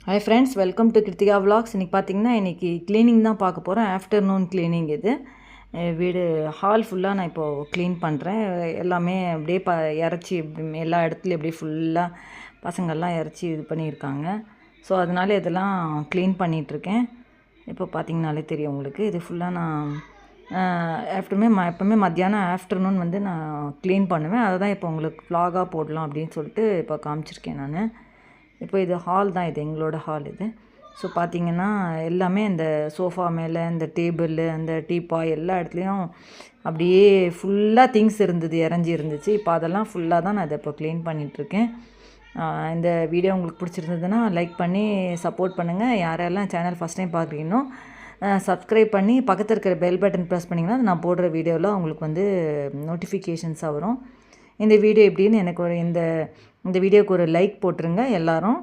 Hi friends, welcome to Krithika vlogs. இன்றைக்கி பார்த்தீங்கன்னா இன்றைக்கி க்ளீனிங் தான் பார்க்க போகிறேன். ஆஃப்டர்நூன் க்ளீனிங் இது. வீடு ஹால் ஃபுல்லாக நான் இப்போது க்ளீன் பண்ணுறேன். எல்லாமே அப்படியே இறச்சி எல்லா இடத்துலையும் அப்படியே ஃபுல்லாக பசங்கள்லாம் இறச்சி இது பண்ணியிருக்காங்க. ஸோ அதனால இதெல்லாம் க்ளீன் பண்ணிகிட்ருக்கேன். இப்போ பார்த்தீங்கனாலே தெரியும் உங்களுக்கு. இது ஃபுல்லாக நான் எப்போவுமே மத்தியானம் ஆஃப்டர்நூன் வந்து நான் க்ளீன் பண்ணுவேன். அதை தான் இப்போ உங்களுக்கு vlog-ஆ போடலாம் அப்படின்னு சொல்லிட்டு இப்போ காமிச்சிருக்கேன் நான். இப்போ இது ஹால் தான், இது எங்களோட ஹால் இது. ஸோ பார்த்திங்கன்னா எல்லாமே இந்த சோஃபா மேலே, இந்த டேபிள், அந்த டீப்பாய் எல்லா இடத்துலையும் அப்படியே ஃபுல்லாக திங்ஸ் இருந்தது, இறஞ்சி இருந்துச்சு. இப்போ அதெல்லாம் ஃபுல்லாக தான் நான் இதை இப்போ க்ளீன் பண்ணிகிட்ருக்கேன். இந்த வீடியோ உங்களுக்கு பிடிச்சிருந்ததுன்னா லைக் பண்ணி சப்போர்ட் பண்ணுங்கள். யாரெல்லாம் சேனல் ஃபஸ்ட் டைம் பார்க்குறீங்களோ சப்ஸ்கிரைப் பண்ணி பக்கத்தில் இருக்கிற பெல் பட்டன் ப்ரெஸ் பண்ணிங்கன்னா நான் போடுற வீடியோவில் உங்களுக்கு வந்து நோட்டிஃபிகேஷன்ஸாக வரும். இந்த வீடியோ எப்படின்னு எனக்கு இந்த வீடியோவுக்கு ஒரு லைக் போட்டுருங்க எல்லோரும்.